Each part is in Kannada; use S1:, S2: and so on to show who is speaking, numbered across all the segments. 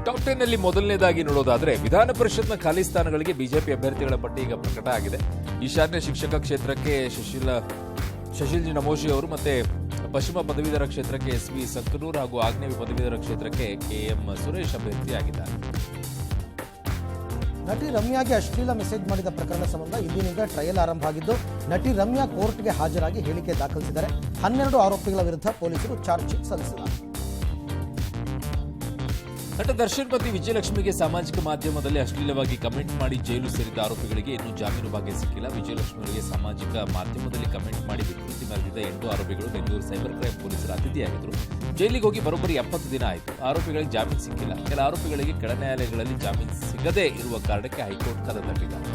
S1: ಟಾಪ್ 10 ನಲ್ಲಿ ಮೊದಲನೇದಾಗಿ ನೋಡೋದಾದ್ರೆ ವಿಧಾನ ಪರಿಷತ್ನ ಖಾಲಿ ಸ್ಥಾನಗಳಿಗೆ ಬಿಜೆಪಿ ಅಭ್ಯರ್ಥಿಗಳ ಪಟ್ಟಿ ಈಗ ಪ್ರಕಟ ಆಗಿದೆ. ಈಶಾನ್ಯ ಶಿಕ್ಷಕ ಕ್ಷೇತ್ರಕ್ಕೆ ಶಶಿಲ್ ನಮೋಶಿ ಅವರು ಮತ್ತೆ ಪಶ್ಚಿಮ ಪದವೀಧರ ಕ್ಷೇತ್ರಕ್ಕೆ SV ಸಂಕನೂರ್ ಹಾಗೂ ಆಗ್ನೇಯ ಪದವೀಧರ ಕ್ಷೇತ್ರಕ್ಕೆ KM ಸುರೇಶ್ ಅಭ್ಯರ್ಥಿಯಾಗಿದ್ದಾರೆ.
S2: ನಟಿ ರಮ್ಯಾಗೆ ಅಶ್ಲೀಲ ಮೆಸೇಜ್ ಮಾಡಿದ ಪ್ರಕರಣ ಸಂಬಂಧ ಇಂದಿನಿಂದ ಟ್ರಯಲ್ ಆರಂಭ ಆಗಿದ್ದು, ನಟಿ ರಮ್ಯಾ ಕೋರ್ಟ್ಗೆ ಹಾಜರಾಗಿ ಹೇಳಿಕೆ ದಾಖಲಿಸಿದ್ದಾರೆ. 12 ಆರೋಪಿಗಳ ವಿರುದ್ಧ ಪೊಲೀಸರು ಚಾರ್ಜ್ ಶೀಟ್ ಸಲ್ಲಿಸಿದ್ದಾರೆ.
S1: ನಟ ದರ್ಶನ್ ಪತಿ ವಿಜಯಲಕ್ಷ್ಮಿಗೆ ಸಾಮಾಜಿಕ ಮಾಧ್ಯಮದಲ್ಲಿ ಅಶ್ಲೀಲವಾಗಿ ಕಮೆಂಟ್ ಮಾಡಿ ಜೈಲು ಸೇರಿದ ಆರೋಪಿಗಳಿಗೆ ಇನ್ನೂ ಜಾಮೀನು ಭಾಗ್ಯ ಸಿಕ್ಕಿಲ್ಲ. ವಿಜಯಲಕ್ಷ್ಮಿಯವರಿಗೆ ಸಾಮಾಜಿಕ ಮಾಧ್ಯಮದಲ್ಲಿ ಕಮೆಂಟ್ ಮಾಡಿ ವಿಕೃತಿ ಮೆರೆದಿದ್ದ 8 ಆರೋಪಿಗಳು ಬೆಂಗಳೂರು ಸೈಬರ್ ಕ್ರೈಂ ಪೊಲೀಸರ ಅತಿಥಿಯಾಗಿದ್ದರು. ಜೈಲಿಗೆ ಹೋಗಿ ಬರೋಬ್ಬರಿ 70 ದಿನ ಆಯಿತು. ಆರೋಪಿಗಳಿಗೆ ಜಾಮೀನು ಸಿಕ್ಕಿಲ್ಲ. ಕೆಲ ಆರೋಪಿಗಳಿಗೆ ಕೆಳ ನ್ಯಾಯಾಲಯಗಳಲ್ಲಿ ಜಾಮೀನು ಸಿಗದೇ ಇರುವ ಕಾರಣಕ್ಕೆ ಹೈಕೋರ್ಟ್ ಕದ ತಟ್ಟಿದ್ದಾರೆ.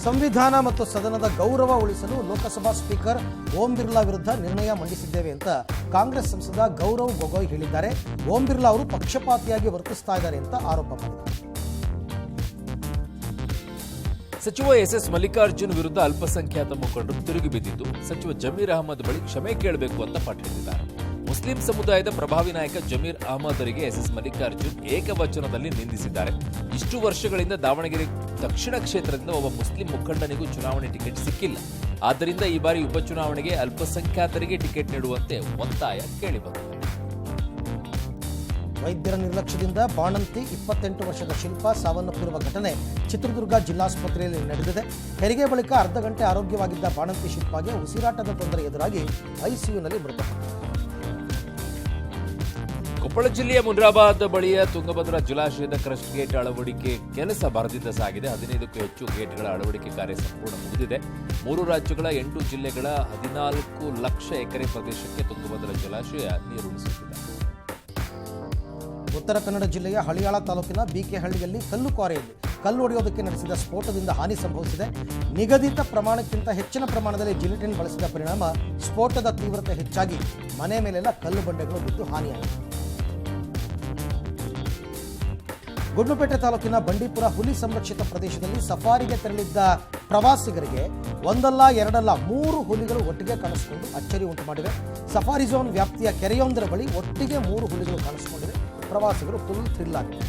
S2: ಸಂವಿಧಾನ ಮತ್ತು ಸದನದ ಗೌರವ ಉಳಿಸಲು ಲೋಕಸಭಾ ಸ್ಪೀಕರ್ ಓಂ ಬಿರ್ಲಾ ವಿರುದ್ಧ ನಿರ್ಣಯ ಮಂಡಿಸಿದ್ದೇವೆ ಅಂತ ಕಾಂಗ್ರೆಸ್ ಸಂಸದ ಗೌರವ್ ಗೊಗೊಯ್ ಹೇಳಿದ್ದಾರೆ. ಓಂ ಬಿರ್ಲಾ ಅವರು ಪಕ್ಷಪಾತಿಯಾಗಿ ವರ್ತಿಸ್ತಾ ಇದ್ದಾರೆ ಅಂತ ಆರೋಪ ಮಾಡಿದ್ದಾರೆ.
S1: ಸಚಿವ SS ಮಲ್ಲಿಕಾರ್ಜುನ್ ವಿರುದ್ಧ ಅಲ್ಪಸಂಖ್ಯಾತ ಮುಖಂಡರು ತಿರುಗಿ ಬಿದ್ದಿದ್ದು, ಸಚಿವ ಜಮೀರ್ ಅಹಮದ್ ಬಳಿ ಕ್ಷಮೆ ಕೇಳಬೇಕು ಅಂತ ಪಟ್ಟು ಹಿಡಿದಿದ್ದಾರೆ. ಮುಸ್ಲಿಂ ಸಮುದಾಯದ ಪ್ರಭಾವಿ ನಾಯಕ ಜಮೀರ್ ಅಹಮದ್ ಅವರಿಗೆ SS ಮಲ್ಲಿಕಾರ್ಜುನ್ ಏಕವಚನದಲ್ಲಿ ನಿಂದಿಸಿದ್ದಾರೆ. ಇಷ್ಟು ವರ್ಷಗಳಿಂದ ದಾವಣಗೆರೆ ದಕ್ಷಿಣ ಕ್ಷೇತ್ರದಿಂದ ಒಬ್ಬ ಮುಸ್ಲಿಂ ಮುಖಂಡನಿಗೂ ಚುನಾವಣೆ ಟಿಕೆಟ್ ಸಿಕ್ಕಿಲ್ಲ. ಆದ್ದರಿಂದ ಈ ಬಾರಿ ಉಪಚುನಾವಣೆಗೆ ಅಲ್ಪಸಂಖ್ಯಾತರಿಗೆ ಟಿಕೆಟ್ ನೀಡುವಂತೆ ಒತ್ತಾಯ ಕೇಳಿಬಂದಿದೆ.
S2: ವೈದ್ಯರ ನಿರ್ಲಕ್ಷ್ಯದಿಂದ ಬಾಣಂತಿ 28 ವರ್ಷದ ಶಿಲ್ಪ ಸಾವನ್ನಪ್ಪಿರುವ ಘಟನೆ ಚಿತ್ರದುರ್ಗ ಜಿಲ್ಲಾಸ್ಪತ್ರೆಯಲ್ಲಿ ನಡೆದಿದೆ. ಹೆರಿಗೆ ಬಳಿಕ ಅರ್ಧ ಗಂಟೆ ಆರೋಗ್ಯವಾಗಿದ್ದ ಬಾಣಂತಿ ಶಿಲ್ಪಾಗೆ ಉಸಿರಾಟದ ತೊಂದರೆ ಎದುರಾಗಿ ಐಸಿಯುನಲ್ಲಿ ಮೃತಪಟ್ಟರು.
S1: ಕೊಪ್ಪಳ ಜಿಲ್ಲೆಯ ಮುನ್ರಾಬಾದ್ ಬಳಿಯ ತುಂಗಭದ್ರಾ ಜಲಾಶಯದ ಕ್ರಸ್ಟ್ ಗೇಟ್ ಅಳವಡಿಕೆ ಕೆಲಸ ಭರದಿಂದ ಸಾಗಿದೆ. 15ಕ್ಕೂ ಹೆಚ್ಚು ಗೇಟ್ಗಳ ಅಳವಡಿಕೆ ಕಾರ್ಯ ಸಂಪೂರ್ಣ ಮುಗಿದಿದೆ. 3 ರಾಜ್ಯಗಳ 8 ಜಿಲ್ಲೆಗಳ 14 ಲಕ್ಷ ಎಕರೆ ಪ್ರದೇಶಕ್ಕೆ ತುಂಗಭದ್ರಾ ಜಲಾಶಯ ನೀರುಣಿಸುತ್ತಿದೆ.
S2: ಉತ್ತರ ಕನ್ನಡ ಜಿಲ್ಲೆಯ ಹಳಿಯಾಳ ತಾಲೂಕಿನ BKಹಳ್ಳಿಯಲ್ಲಿ ಕಲ್ಲು ಕ್ವಾರೆಯಲ್ಲಿ ಕಲ್ಲು ಒಡೆಯೋದಕ್ಕೆ ನಡೆಸಿದ ಸ್ಫೋಟದಿಂದ ಹಾನಿ ಸಂಭವಿಸಿದೆ. ನಿಗದಿತ ಪ್ರಮಾಣಕ್ಕಿಂತ ಹೆಚ್ಚಿನ ಪ್ರಮಾಣದಲ್ಲಿ ಜಿಲಿಟಿನ್ ಬಳಸಿದ ಪರಿಣಾಮ ಸ್ಫೋಟದ ತೀವ್ರತೆ ಹೆಚ್ಚಾಗಿ ಮನೆ ಮೇಲೆಲ್ಲ ಕಲ್ಲು ಬಂಡೆಗಳು ಬಿದ್ದು ಹಾನಿಯಾಗಿದೆ. ಗುಂಡ್ಲುಪೇಟೆ ತಾಲೂಕಿನ ಬಂಡೀಪುರ ಹುಲಿ ಸಂರಕ್ಷಿತ ಪ್ರದೇಶದಲ್ಲಿ ಸಫಾರಿಗೆ ತೆರಳಿದ್ದ ಪ್ರವಾಸಿಗರಿಗೆ ಒಂದಲ್ಲ ಎರಡಲ್ಲ 3 ಹುಲಿಗಳು ಒಟ್ಟಿಗೆ ಕಾಣಿಸಿಕೊಂಡು ಅಚ್ಚರಿ ಉಂಟು ಮಾಡಿವೆ. ಸಫಾರಿ ಝೋನ್ ವ್ಯಾಪ್ತಿಯ ಕೆರೆಯೊಂದರ ಬಳಿ ಒಟ್ಟಿಗೆ 3 ಹುಲಿಗಳು ಕಾಣಿಸಿಕೊಂಡಿವೆ. ಪ್ರವಾಸಿಗರು ಫುಲ್ ಥ್ರಿಲ್ ಆಗಿವೆ.